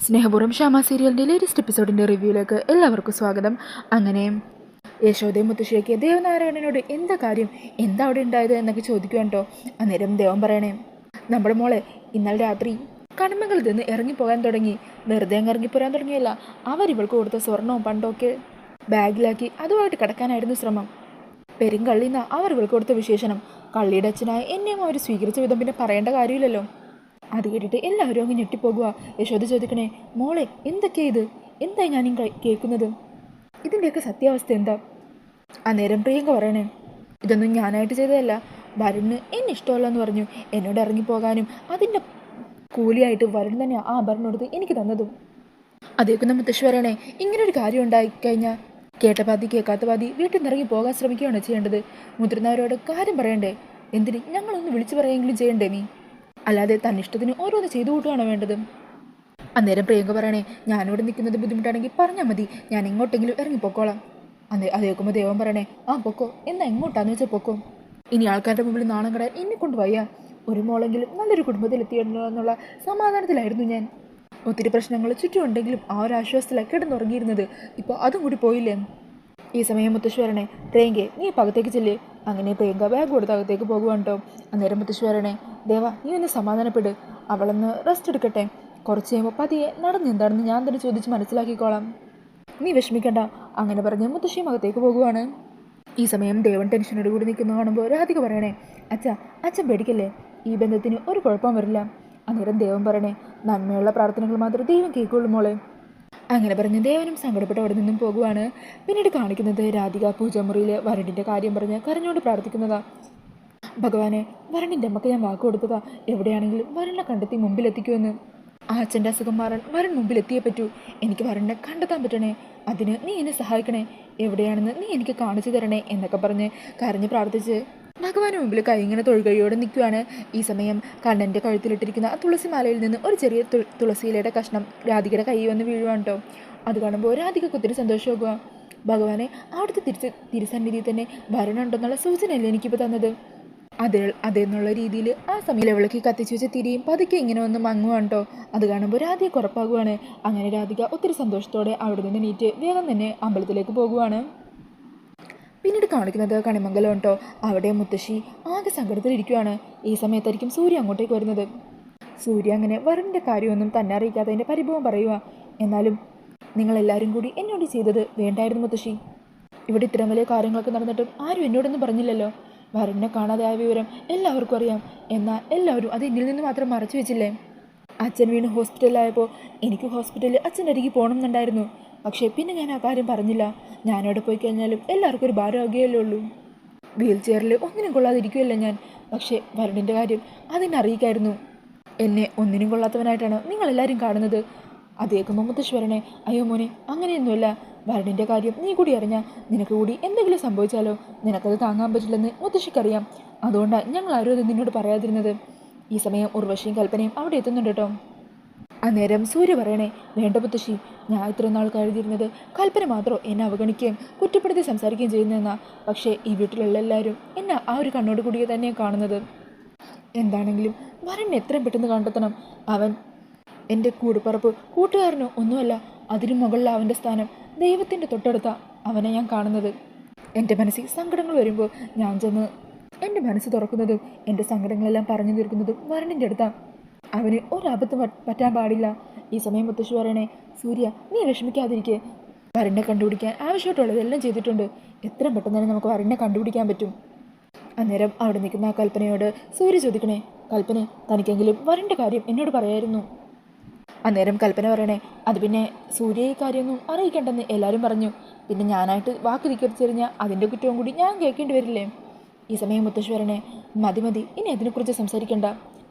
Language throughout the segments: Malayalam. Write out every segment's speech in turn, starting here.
സ്നേഹപൂർവ്വം ഷാമ സീരിയലിൻ്റെ ലേറ്റസ്റ്റ് എപ്പിസോഡിൻ്റെ റിവ്യൂയിലേക്ക് എല്ലാവർക്കും സ്വാഗതം. അങ്ങനെ യശോദയും മുത്തശ്ശിയൊക്കെ ദേവനാരായണനോട് എന്താ കാര്യം, എന്താ അവിടെ ഉണ്ടായത് എന്നൊക്കെ ചോദിക്കുവാൻ കേട്ടോ. അന്നേരം ദേവൻ പറയണേ, നമ്മുടെ മോളെ ഇന്നലെ രാത്രി കടമകളിൽ നിന്ന് ഇറങ്ങിപ്പോകാൻ തുടങ്ങി. വെറുതെ അങ്ങ് ഇറങ്ങിപ്പോരാൻ തുടങ്ങിയല്ല, അവരിവൾക്ക് കൊടുത്ത സ്വർണവും പണ്ടൊക്കെ ബാഗിലാക്കി അതുമായിട്ട് കിടക്കാനായിരുന്നു ശ്രമം. പെരുങ്കള്ളിന്ന അവർ ഇവൾക്ക് കൊടുത്ത വിശേഷണം. കള്ളിയുടെ അച്ഛനായ എന്നെയും അവർ സ്വീകരിച്ച വിധം പിന്നെ പറയേണ്ട കാര്യമില്ലല്ലോ. അത് കേട്ടിട്ട് എല്ലാവരും അങ്ങ് ഞെട്ടിപ്പോകുക. യശോദ ചോദിക്കണേ, മോളെ എന്തൊക്കെയാ ഇത്, എന്തായി ഞാനും കേൾക്കുന്നത്, ഇതിൻ്റെയൊക്കെ സത്യാവസ്ഥ എന്താ? അന്നേരം പ്രിയങ്ക പറയണേ, ഇതൊന്നും ഞാനായിട്ട് ചെയ്തതല്ല, വരുണ് എന്നെ ഇഷ്ടമല്ല എന്ന് പറഞ്ഞു എന്നോട് ഇറങ്ങിപ്പോകാനും അതിൻ്റെ കൂലിയായിട്ട് വരുൺ തന്നെ ആ ആഭരണം എടുത്ത് എനിക്ക് തന്നതും. അതേക്കുന്ന മുത്തശ്ശി പറയണേ, ഇങ്ങനൊരു കാര്യം ഉണ്ടായിക്കഴിഞ്ഞാൽ കേട്ട പാതി കേൾക്കാത്ത പാതി വീട്ടിൽ നിന്ന് ഇറങ്ങി പോകാൻ ശ്രമിക്കുകയാണ് ചെയ്യേണ്ടത്. മുതിർന്നവരോട് കാര്യം പറയണ്ടേ, എന്തിന് ഞങ്ങളൊന്ന് വിളിച്ചു പറയുമെങ്കിലും ചെയ്യണ്ടേ നീ, അല്ലാതെ തന്നിഷ്ടത്തിന് ഓരോന്ന് ചെയ്തു കൂട്ടുകയാണോ വേണ്ടത്? അന്നേരം പ്രിയങ്ക പറയണേ, ഞാനിവിടെ നിൽക്കുന്നത് ബുദ്ധിമുട്ടാണെങ്കിൽ പറഞ്ഞാൽ മതി, ഞാൻ എങ്ങോട്ടെങ്കിലും ഇറങ്ങിപ്പോക്കോളാം. അത് കേൾക്കുമ്പോൾ ദേവൻ പറയണേ, ആ പൊക്കോ, എന്നാ എങ്ങോട്ടാന്ന് വെച്ചാൽ പൊക്കോ, ഇനി ആൾക്കാരുടെ മുമ്പിൽ നാണം കടാൻ എന്നെ കൊണ്ട് വയ്യ. ഒരു മോളെങ്കിലും നല്ലൊരു കുടുംബത്തിലെത്തിയല്ലോ എന്നുള്ള സമാധാനത്തിലായിരുന്നു ഞാൻ. ഒത്തിരി പ്രശ്നങ്ങൾ ചുറ്റുമുണ്ടെങ്കിലും ആ ഒരു ആശ്വാസത്തിലാണ് കിടന്നുറങ്ങിയിരുന്നത്, ഇപ്പോൾ അതും കൂടി പോയില്ലേ. ഈ സമയം മുത്തശ്ശി പറയണേ, പ്രിയങ്കെ നീ ഇപ്പോൾ അകത്തേക്ക് ചെല്ലേ. അങ്ങനെ പ്രിയങ്ക ബാഗ് കൊടുത്ത് അകത്തേക്ക് പോകുവാൻ കേട്ടോ. അന്നേരം മുത്തശ്ശി പറയണേ, ദേവ നീ ഒന്ന് സമാധാനപ്പെട്, അവളൊന്ന് റെസ്റ്റ് എടുക്കട്ടെ, കുറച്ച് കഴിയുമ്പോൾ പതിയെ നടന്നെന്താണെന്ന് ഞാൻ തന്നെ ചോദിച്ച് മനസ്സിലാക്കിക്കോളാം, നീ വിഷമിക്കണ്ട. അങ്ങനെ പറഞ്ഞ് മുത്തശ്ശിയും അകത്തേക്ക് പോകുവാണ്. ഈ സമയം ദേവൻ ടെൻഷനോട് കൂടി നിൽക്കുന്ന കാണുമ്പോൾ രാധിക പറയണേ, അച്ഛൻ പേടിക്കല്ലേ, ഈ ബന്ധത്തിന് ഒരു കുഴപ്പം വരില്ല. അന്നേരം ദേവൻ പറയണേ, നന്മയുള്ള പ്രാർത്ഥനകൾ മാത്രമേ ദൈവം കേൾക്കുള്ളൂ മോളെ. അങ്ങനെ പറഞ്ഞ് ദേവനും സങ്കടപ്പെട്ട് അവിടെ നിന്നും പോകുവാണ്. പിന്നീട് കാണിക്കുന്നത് രാധിക പൂജാമുറിയിൽ വരണിൻ്റെ കാര്യം പറഞ്ഞ് കരഞ്ഞോണ്ട് പ്രാർത്ഥിക്കുന്നതാ. ഭഗവാനെ, വരണിൻ്റെ അമ്മക്ക് ഞാൻ വാക്ക് കൊടുത്തതാ, എവിടെയാണെങ്കിലും വരണിനെ കണ്ടെത്തി മുമ്പിലെത്തിക്കുമെന്ന്. ആ അച്ഛൻ്റെ അസുഖം മാറാൻ വരൺ മുമ്പിലെത്തിയേ പറ്റൂ. എനിക്ക് വരണിനെ കണ്ടെത്താൻ പറ്റണേ, അതിന് നീ എന്നെ സഹായിക്കണേ, എവിടെയാണെന്ന് നീ എനിക്ക് കാണിച്ചു തരണേ എന്നൊക്കെ പറഞ്ഞ് കരഞ്ഞ് പ്രാർത്ഥിച്ച് ഭഗവാന് മുമ്പിൽ കൈ ഇങ്ങനെ തൊഴുകയോടെ നിൽക്കുകയാണ്. ഈ സമയം കണ്ണൻ്റെ കഴുത്തിലിട്ടിരിക്കുന്ന ആ തുളസി മാലയിൽ നിന്ന് ഒരു ചെറിയ തുളസിയിലയുടെ കഷ്ണം രാധികയുടെ കൈ വന്ന് വീഴുവാണ് കേട്ടോ. അത് കാണുമ്പോൾ രാധികക്ക് ഒത്തിരി സന്തോഷമാകുക. ഭഗവാനെ, അവിടുത്തെ തിരുസന്നിധിയിൽ തന്നെ വരണുണ്ടെന്നുള്ള സൂചനയല്ലേ എനിക്കിപ്പോൾ തന്നത്, അതെന്നുള്ള രീതിയിൽ ആ സമയം വിളക്കി കത്തിച്ചു വെച്ച തിരിയും പതുക്കെ ഇങ്ങനെ ഒന്ന് മങ്ങുവാണ് കേട്ടോ. അത് കാണുമ്പോൾ രാധിക ഉറപ്പാകുവാണ്. അങ്ങനെ രാധിക ഒത്തിരി സന്തോഷത്തോടെ അവിടെ നിന്ന് നീറ്റ് വേഗം തന്നെ അമ്പലത്തിലേക്ക് പോകുവാണ്. പിന്നീട് കാണിക്കുന്നത് കണിമംഗലം കേട്ടോ. അവിടെ മുത്തശ്ശി ആകെ സങ്കടത്തിലിരിക്കുകയാണ്. ഈ സമയത്തായിരിക്കും സൂര്യ അങ്ങോട്ടേക്ക് വരുന്നത്. സൂര്യ അങ്ങനെ വരണിൻ്റെ കാര്യമൊന്നും തന്നെ അറിയിക്കാത്തതിൻ്റെ പരിഭവം പറയുക. എന്നാലും നിങ്ങളെല്ലാവരും കൂടി എന്നോട് ചെയ്തത് വേണ്ടായിരുന്നു മുത്തശ്ശി, ഇവിടെ ഇത്രയും വലിയ കാര്യങ്ങളൊക്കെ നടന്നിട്ടും ആരും എന്നോടൊന്നും പറഞ്ഞില്ലല്ലോ. വരണിനെ കാണാതായ വിവരം എല്ലാവർക്കും അറിയാം, എന്നാൽ എല്ലാവരും അത് എന്നിൽ നിന്ന് മാത്രം മറച്ചു വെച്ചില്ലേ. അച്ഛൻ വീണ് ഹോസ്പിറ്റലിലായപ്പോൾ എനിക്ക് ഹോസ്പിറ്റലിൽ അച്ഛൻ്റെ അരികിൽ പോകണം എന്നുണ്ടായിരുന്നു, പക്ഷേ പിന്നെ ഞാൻ ആ കാര്യം പറഞ്ഞില്ല. ഞാനവിടെ പോയി കഴിഞ്ഞാലും എല്ലാവർക്കും ഒരു ഭാരമാകുകയല്ലേ ഉള്ളൂ, വീൽ ചെയറിൽ ഒന്നിനും കൊള്ളാതിരിക്കുകയല്ലേ ഞാൻ. പക്ഷേ വരണിൻ്റെ കാര്യം അതെന്നെ അറിയിക്കായിരുന്നു. എന്നെ ഒന്നിനും കൊള്ളാത്തവനായിട്ടാണ് നിങ്ങളെല്ലാവരും കാണുന്നത്. അതേക്കുമ്പോൾ മുത്തശ്ശി പറയണേ, അയ്യോ മോനെ, അങ്ങനെയൊന്നുമല്ല, വരണിൻ്റെ കാര്യം നീ കൂടി അറിഞ്ഞാൽ നിനക്ക് കൂടി എന്തെങ്കിലും സംഭവിച്ചാലോ, നിനക്കത് താങ്ങാൻ പറ്റില്ലെന്ന് മുത്തശ്ശിക്കറിയാം, അതുകൊണ്ടാണ് ഞങ്ങൾ ആരും അത് നിന്നോട് പറയാതിരുന്നത്. ഈ സമയം ഉർവശിയും കൽപ്പനയും അവിടെ എത്തുന്നുണ്ട് കേട്ടോ. അന്നേരം സൂര്യ പറയണേ, വേണ്ട മുത്തശ്ശി, ഞാൻ ഇത്രയും നാൾ കരുതിയിരുന്നത് കൽപ്പന മാത്രം എന്നെ അവഗണിക്കുകയും കുറ്റപ്പെടുത്തി സംസാരിക്കുകയും ചെയ്യുന്നതെന്നാ. പക്ഷേ ഈ വീട്ടിലുള്ള എല്ലാവരും എന്നെ ആ ഒരു കണ്ണോട് കൂടിയ തന്നെയാണ് കാണുന്നത്. എന്താണെങ്കിലും വരണിനെ എത്രയും പെട്ടെന്ന് കണ്ടെത്തണം. അവൻ എൻ്റെ കൂട്ടുപറപ്പ് കൂട്ടുകാരനോ ഒന്നുമല്ല, അതിനു മുകളിൽ അവൻ്റെ സ്ഥാനം ദൈവത്തിൻ്റെ തൊട്ടടുത്ത അവനെ ഞാൻ കാണുന്നത്. എൻ്റെ മനസ്സിൽ സങ്കടങ്ങൾ വരുമ്പോൾ ഞാൻ ചെന്ന് എൻ്റെ മനസ്സ് തുറക്കുന്നതും എൻ്റെ സങ്കടങ്ങളെല്ലാം പറഞ്ഞു തീർക്കുന്നതും വരണിൻ്റെ അടുത്താണ്. അവന് ഒരബദ്ധം പറ്റാൻ പാടില്ല. ഈ സമയം മുത്തശ്ശി പറയണേ, സൂര്യ നീ വിഷമിക്കാതിരിക്കെ, വരണിനെ കണ്ടുപിടിക്കാൻ ആവശ്യമായിട്ടുള്ളതെല്ലാം ചെയ്തിട്ടുണ്ട്, എത്രയും പെട്ടെന്ന് തന്നെ നമുക്ക് വരണിനെ കണ്ടുപിടിക്കാൻ പറ്റും. അന്നേരം അവിടെ നിൽക്കുന്ന ആ കൽപ്പനയോട് സൂര്യ ചോദിക്കണേ, കൽപ്പനെ, തനിക്കെങ്കിലും വരണിൻ്റെ കാര്യം എന്നോട് പറയായിരുന്നു. അന്നേരം കൽപ്പന പറയണേ, അത് പിന്നെ സൂര്യ ഈ കാര്യമൊന്നും അറിയിക്കേണ്ടെന്ന് എല്ലാവരും പറഞ്ഞു, പിന്നെ ഞാനായിട്ട് വാക്ക് ധിക്കരിച്ചെറിഞ്ഞാൽ അതിൻ്റെ കുറ്റവും കൂടി ഞാൻ കേൾക്കേണ്ടി വരില്ലേ. ഈ സമയം മുത്തശ്ശി പറയണേ, മതി, ഇനി അതിനെക്കുറിച്ച് സംസാരിക്കണ്ട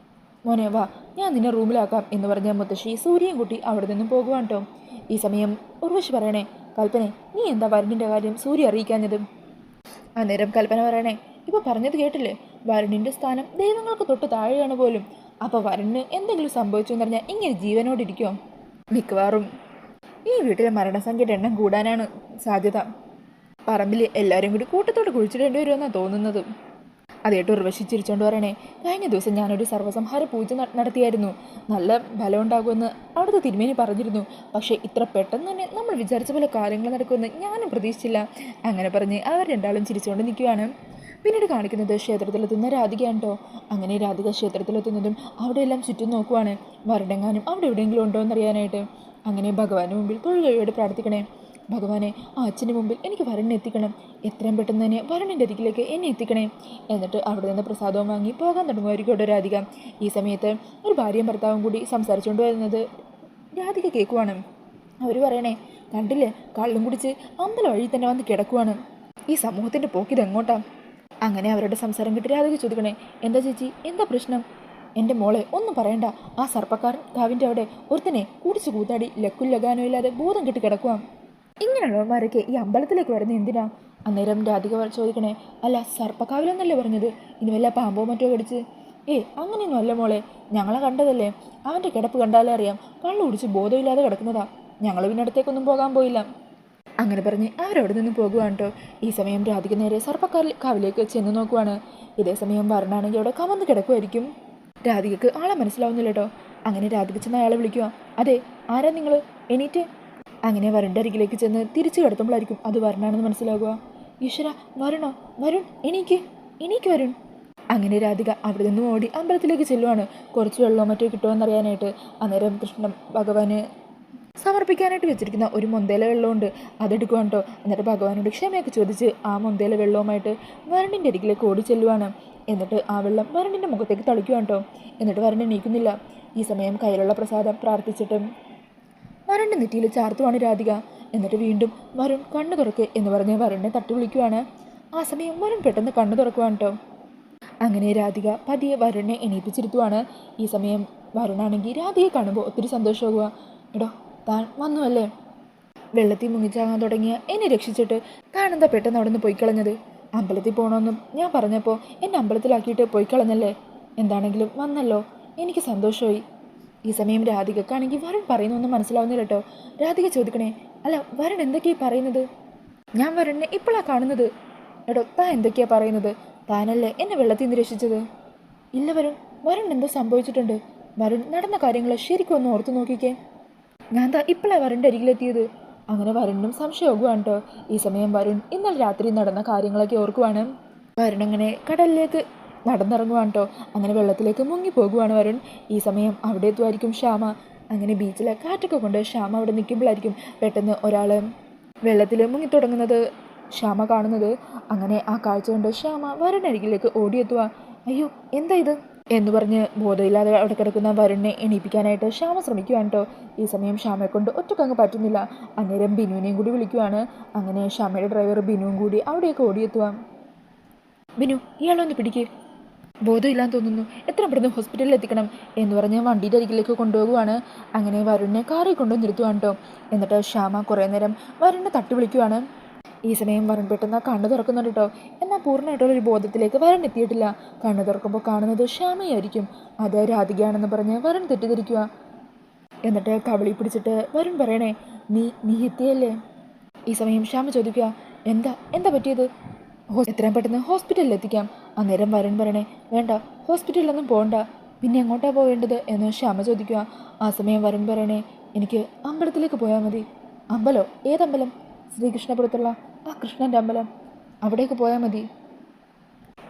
മോനെ, വാ ഞാൻ നിന്നെ റൂമിലാക്കാം എന്ന് പറഞ്ഞ മുത്തശ്ശി സൂര്യയും കൂട്ടി അവിടെ നിന്നും പോകുവാൻ കേട്ടോ. ഈ സമയം ഉർവശി പറയണേ, കൽപ്പനെ, നീ എന്താ വരണിൻ്റെ കാര്യം സൂര്യ അറിയിക്കാഞ്ഞത്? അന്നേരം കൽപ്പന പറയണേ, ഇപ്പോൾ പറഞ്ഞത് കേട്ടില്ലേ, വരണിൻ്റെ സ്ഥാനം ദൈവങ്ങൾക്ക് തൊട്ട് താഴെയാണ് പോലും. അപ്പോൾ വരണിന് എന്തെങ്കിലും സംഭവിച്ചു എന്ന് പറഞ്ഞാൽ ഇങ്ങനെ ജീവനോടിരിക്കുമോ? മിക്കവാറും ഈ വീട്ടിലെ മരണസംഖ്യയുടെ എണ്ണം കൂടാനാണ് സാധ്യത. പറമ്പിൽ എല്ലാവരും കൂടി കൂട്ടത്തോട് കുഴിച്ചിടേണ്ടി വരുമെന്നാണ് തോന്നുന്നത്. അതേട്ട് ഉർവശി ചിരിച്ചോണ്ട് പറയണേ, കഴിഞ്ഞ ദിവസം ഞാനൊരു സർവ്വസംഹാര പൂജ നടത്തിയായിരുന്നു. നല്ല ഫലം ഉണ്ടാകുമെന്ന് അവിടുത്തെ തിരുമേനി പറഞ്ഞിരുന്നു. പക്ഷേ ഇത്ര പെട്ടെന്ന് തന്നെ നമ്മൾ വിചാരിച്ച പോലെ കാര്യങ്ങൾ നടക്കുമെന്ന് ഞാനും പ്രതീക്ഷിച്ചില്ല. അങ്ങനെ പറഞ്ഞ് അവർ രണ്ടാളും ചിരിച്ചുകൊണ്ട് നിൽക്കുകയാണ്. പിന്നീട് കാണിക്കുന്നത് ക്ഷേത്രത്തിലെത്തുന്ന രാധികയാണ് കേട്ടോ. അങ്ങനെ രാധിക ക്ഷേത്രത്തിലെത്തുന്നതും അവിടെയെല്ലാം ചുറ്റും നോക്കുവാണ്, വരടെങ്ങാനും അവിടെ എവിടെയെങ്കിലും ഉണ്ടോ എന്നറിയാനായിട്ട്. അങ്ങനെ ഭഗവാന്റെ മുമ്പിൽ തൊഴുകയോട് പ്രാർത്ഥിക്കണേ, ഭഗവാനെ, ആ അച്ഛൻ്റെ മുമ്പിൽ എനിക്ക് വരണിനെ എത്തിക്കണം, എത്രയും പെട്ടെന്ന് തന്നെ വരണിൻ്റെ അരികിലേക്ക് എന്നെ എത്തിക്കണേ. എന്നിട്ട് അവിടെ നിന്ന് പ്രസാദവും വാങ്ങി പോകാൻ തുടങ്ങുമായിരിക്കും രാധിക. ഈ സമയത്ത് ഒരു ഭാര്യയും ഭർത്താവും കൂടി സംസാരിച്ചുകൊണ്ട് വരുന്നത് രാധിക കേൾക്കുവാണ്. അവർ പറയണേ, കണ്ടില്ലേ, കള്ളും കുടിച്ച് അമ്പലം വഴി തന്നെ വന്ന് കിടക്കുവാണ്. ഈ സമൂഹത്തിൻ്റെ പോക്കിതെങ്ങോട്ടാ? അങ്ങനെ അവരുടെ സംസാരം കിട്ടി രാധിക ചോദിക്കണേ, എന്താ ചേച്ചി, എന്താ പ്രശ്നം? എൻ്റെ മോളെ ഒന്നും പറയണ്ട, ആ സർപ്പക്കാരൻ കാവിൻ്റെ അവിടെ ഒരുത്തനെ കുടിച്ചു കൂത്താടി ലക്കും ലഗാനോ ഇല്ലാതെ ബോധം കെട്ടി കിടക്കുവാം. ഇങ്ങനെയുള്ളവന്മാരൊക്കെ ഈ അമ്പലത്തിലേക്ക് വരുന്നത് എന്തിനാ? അന്നേരം രാധിക ചോദിക്കണേ, അല്ല സർപ്പക്കാവിലെന്നല്ലേ പറഞ്ഞത്, ഇനി വല്ല പാമ്പോ മറ്റോ കടിച്ച്? അങ്ങനെയൊന്നും അല്ല മോളെ, ഞങ്ങളെ കണ്ടതല്ലേ, അവൻ്റെ കിടപ്പ് കണ്ടാലേ അറിയാം, കള്ളു കുടിച്ച് ബോധമില്ലാതെ കിടക്കുന്നതാ. ഞങ്ങൾ പിന്നെ അടുത്തേക്കൊന്നും പോകാൻ പോയില്ല. അങ്ങനെ പറഞ്ഞ് അവരവിടെ നിന്ന് പോകുവാണ് കേട്ടോ. ഈ സമയം രാധിക നേരെ സർപ്പക്കാവിലേക്ക് ചെന്ന് നോക്കുവാണ്. ഇതേ സമയം വരണാണെങ്കിൽ അവിടെ കമന്ന് കിടക്കുമായിരിക്കും. രാധികക്ക് ആളെ മനസ്സിലാവുന്നില്ല കേട്ടോ. അങ്ങനെ രാധിക ചെന്ന് അയാളെ വിളിക്കുക, അതെ, ആരാ നിങ്ങൾ, എണീറ്റ്. അങ്ങനെ വരുണിൻ്റെ അരികിലേക്ക് ചെന്ന് തിരിച്ചു കിടത്തുമ്പോഴായിരിക്കും അത് വരണാണെന്ന് മനസ്സിലാകുക. ഈശ്വര, വരുണോ, വരുൺ, എണീക്ക് വരുൺ. അങ്ങനെ രാധിക അവിടെ നിന്നും ഓടി അമ്പലത്തിലേക്ക് ചെല്ലുവാണ്, കുറച്ച് വെള്ളമോ മറ്റോ കിട്ടുമെന്നറിയാനായിട്ട്. അന്നേരം കൃഷ്ണൻ ഭഗവാന് സമർപ്പിക്കാനായിട്ട് വെച്ചിരിക്കുന്ന ഒരു മൊന്തേല വെള്ളമുണ്ട്, അതെടുക്കുവാണ് കേട്ടോ. എന്നിട്ട് ഭഗവാനോട് ക്ഷമയൊക്കെ ചോദിച്ച് ആ മൊന്തേല വെള്ളവുമായിട്ട് വരുണിൻ്റെ അരികിലേക്ക് ഓടി ചെല്ലുവാണ്. എന്നിട്ട് ആ വെള്ളം വരുണിൻ്റെ മുഖത്തേക്ക് തളിക്കുവാണ് കേട്ടോ. എന്നിട്ട് വരുൺ എണീക്കുന്നില്ല. ഈ സമയം കയ്യിലുള്ള പ്രസാദം പ്രാർത്ഥിച്ചിട്ട് വരുണിൻ്റെ നെറ്റിയിൽ ചാർത്തുവാണ് രാധിക. എന്നിട്ട് വീണ്ടും വരുൺ കണ്ണു തുറക്ക് എന്ന് പറഞ്ഞ് വരുണിനെ തട്ടി വിളിക്കുവാണ്. ആ സമയം വരുൺ പെട്ടെന്ന് കണ്ണു തുറക്കുവാണ് കേട്ടോ. അങ്ങനെ രാധിക പതിയെ വരുണിനെ എണീപ്പിച്ചിരുത്തുവാണ്. ഈ സമയം വരുണാണെങ്കിൽ രാധികയെ കാണുമ്പോൾ ഒത്തിരി സന്തോഷമാകുക. എടോ, താൻ വന്നു അല്ലേ? വെള്ളത്തിൽ മുങ്ങിച്ചാകാൻ തുടങ്ങിയ എന്നെ രക്ഷിച്ചിട്ട് താൻ എന്താ പെട്ടെന്ന് അവിടെ നിന്ന് പോയിക്കളഞ്ഞത്? അമ്പലത്തിൽ പോകണമെന്നും ഞാൻ പറഞ്ഞപ്പോൾ എന്നെ അമ്പലത്തിലാക്കിയിട്ട് പോയിക്കളഞ്ഞല്ലേ? എന്താണെങ്കിലും വന്നല്ലോ, എനിക്ക് സന്തോഷമായി. ഈ സമയം രാധികക്കാണെങ്കിൽ വരുൺ പറയുന്നൊന്നും മനസ്സിലാവുന്നില്ല കേട്ടോ. രാധിക ചോദിക്കണേ, അല്ല വരുൺ എന്തൊക്കെയാ പറയുന്നത്? ഞാൻ വരുണിനെ ഇപ്പോഴാണ് കാണുന്നത്. എടോ, താൻ എന്തൊക്കെയാ പറയുന്നത്? താനല്ലേ എന്നെ വെള്ളത്തിൽ നിന്ന് രക്ഷിച്ചത്? ഇല്ല വരുൺ എന്തോ സംഭവിച്ചിട്ടുണ്ട്. വരുൺ നടന്ന കാര്യങ്ങൾ ശരിക്കും ഒന്ന് ഓർത്തു നോക്കിക്കേ. ഞാൻ ഇപ്പോഴാണ് വരുണിൻ്റെ അരികിലെത്തിയത്. അങ്ങനെ വരുണിനും സംശയമാകുവാണ് കേട്ടോ. ഈ സമയം വരുൺ ഇന്നലെ രാത്രി നടന്ന കാര്യങ്ങളൊക്കെ ഓർക്കുവാണ്. വരുൺ അങ്ങനെ കടലിലേക്ക് നടന്നിറങ്ങുവാണ് കേട്ടോ. അങ്ങനെ വെള്ളത്തിലേക്ക് മുങ്ങിപ്പോകുവാണ് വരുൺ. ഈ സമയം അവിടെ എത്തുമായിരിക്കും ശ്യാമ. അങ്ങനെ ബീച്ചിൽ കാറ്റൊക്കെ കൊണ്ട് ശ്യാമ അവിടെ നിൽക്കുമ്പോഴായിരിക്കും പെട്ടെന്ന് ഒരാൾ വെള്ളത്തിൽ മുങ്ങിത്തുടങ്ങുന്നത് ശ്യാമ കാണുന്നത്. അങ്ങനെ ആ കാഴ്ച കൊണ്ട് ശ്യാമ വരുണരികിലേക്ക് ഓടിയെത്തുക. അയ്യോ, എന്താ ഇത് എന്ന് പറഞ്ഞ് ബോധമില്ലാതെ അവിടെ കിടക്കുന്ന വരുണിനെ എണീപ്പിക്കാനായിട്ട് ശ്യാമ ശ്രമിക്കുവാണ് കേട്ടോ. ഈ സമയം ശ്യാമയെ കൊണ്ട് ഒറ്റക്കങ്ങ് പറ്റുന്നില്ല. അന്നേരം ബിനുവിനെയും കൂടി വിളിക്കുവാണ്. അങ്ങനെ ശ്യാമയുടെ ഡ്രൈവർ ബിനുവും കൂടി അവിടേക്ക് ഓടിയെത്തുക. ബിനു, ഇയാളൊന്ന് പിടിക്ക്, ബോധമില്ലാന്ന് തോന്നുന്നു, എത്ര പെട്ടെന്ന് ഹോസ്പിറ്റലിൽ എത്തിക്കണം എന്ന് പറഞ്ഞ് വണ്ടിയുടെ അരികിലേക്ക് കൊണ്ടുപോകുവാണ്. അങ്ങനെ വരുണിനെ കാറിൽ കൊണ്ടുവന്ന് നിർത്തുവാണ് കേട്ടോ. എന്നിട്ട് ശ്യാമ കുറേ നേരം വരുണിനെ തട്ടി വിളിക്കുവാണ്. ഈ സമയം വരുൺ പെട്ടെന്ന് കണ്ണു തുറക്കുന്നുണ്ട് കേട്ടോ. എന്നാൽ പൂർണ്ണമായിട്ടുള്ളൊരു ബോധത്തിലേക്ക് വരുൺ എത്തിയിട്ടില്ല. കണ്ണു തുറക്കുമ്പോൾ കാണുന്നത് ശ്യാമയായിരിക്കും. അത് രാധികയാണെന്ന് പറഞ്ഞ് വരുൺ തെറ്റിദ്ധരിക്കുക. എന്നിട്ട് കവിളി പിടിച്ചിട്ട് വരുൺ പറയണേ, നീ എത്തിയല്ലേ? ഈ സമയം ശ്യാമ ചോദിക്കുക, എന്താ പറ്റിയത്? എത്രയും പെട്ടെന്ന് ഹോസ്പിറ്റലിൽ എത്തിക്കാം. അന്നേരം വരുൺ പറയണേ, വേണ്ട, ഹോസ്പിറ്റലിലൊന്നും പോകണ്ട, പിന്നെ എങ്ങോട്ടാണ് പോകേണ്ടത് എന്ന് ശ്യാമ ചോദിക്കുക. ആ സമയം വരുൺ പറയണേ, എനിക്ക് അമ്പലത്തിലേക്ക് പോയാൽ മതി. അമ്പലോ? ഏതമ്പലം? ശ്രീകൃഷ്ണപുരത്തുള്ള ആ കൃഷ്ണൻ്റെ അമ്പലം, അവിടേക്ക് പോയാൽ മതി.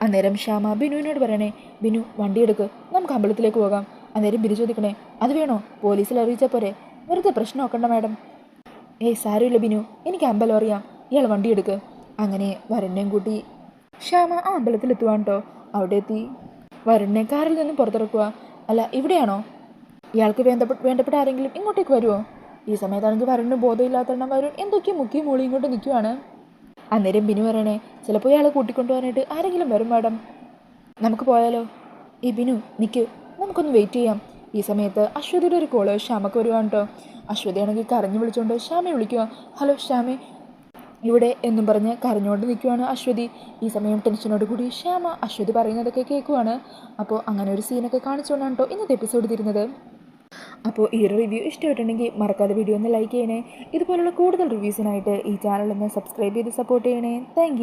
അന്നേരം ശ്യാമ ബിനുവിനോട് പറയണേ, ബിനു വണ്ടി എടുക്ക്, നമുക്ക് അമ്പലത്തിലേക്ക് പോകാം. അന്നേരം ബിനു ചോദിക്കണേ, അത് വേണോ? പോലീസിൽ അറിയിച്ചാൽ പോരെ? വെറുതെ പ്രശ്നം നോക്കണ്ട മാഡം. സാരമില്ല ബിനു, എനിക്ക് അമ്പലം അറിയാം, ഇയാൾ വണ്ടി എടുക്ക്. അങ്ങനെ വരുണിനെയും കൂട്ടി ശ്യാമ ആ അമ്പലത്തിലെത്തുവാണ് കേട്ടോ. അവിടെ എത്തി വരുണിനെ കാറിൽ നിന്നും പുറത്തിറക്കുക. അല്ല, ഇവിടെയാണോ? ഇയാൾക്ക് വേണ്ടപ്പെട്ട ആരെങ്കിലും ഇങ്ങോട്ടേക്ക് വരുമോ? ഈ സമയത്താണെങ്കിൽ വരുണിന് ബോധമില്ലാത്തണം വരുൺ എന്തൊക്കെയോ മുക്കിയും മൂളിയും കൊണ്ട് നിൽക്കുവാണ്. അന്നേരം ബിനു പറയണേ, ചിലപ്പോൾ ഇയാളെ കൂട്ടിക്കൊണ്ടുപോകാനായിട്ട് ആരെങ്കിലും വരും മാഡം, നമുക്ക് പോയാലോ? ബിനു നിൽക്ക്, നമുക്കൊന്ന് വെയിറ്റ് ചെയ്യാം. ഈ സമയത്ത് അശ്വതിയുടെ ഒരു കോള് ശ്യാമക്ക് വരുവാണ് കേട്ടോ. അശ്വതിയാണെങ്കിൽ കരഞ്ഞു വിളിച്ചുകൊണ്ട് ശ്യാമയെ വിളിക്കുക. ഹലോ ശ്യാമേ, ഇവിടെ എന്നും പറഞ്ഞ് കരഞ്ഞുകൊണ്ട് നിൽക്കുവാണ് അശ്വതി. ഈ സമയം ടെൻഷനോട് കൂടി ശ്യാമ അശ്വതി പറയുന്നതൊക്കെ കേൾക്കുവാണ്. അപ്പോൾ അങ്ങനെ ഒരു സീനൊക്കെ കാണിച്ചുകൊണ്ടാണ് കേട്ടോ ഇന്നത്തെ എപ്പിസോഡ് തീരുന്നത്. അപ്പോൾ ഈ ഒരു റിവ്യൂ ഇഷ്ടമായിട്ടുണ്ടെങ്കിൽ മറക്കാതെ വീഡിയോ ഒന്ന് ലൈക്ക് ചെയ്യണേ. ഇതുപോലുള്ള കൂടുതൽ റിവ്യൂസിനായിട്ട് ഈ ചാനലൊന്ന് സബ്സ്ക്രൈബ് ചെയ്ത് സപ്പോർട്ട് ചെയ്യണേ. താങ്ക്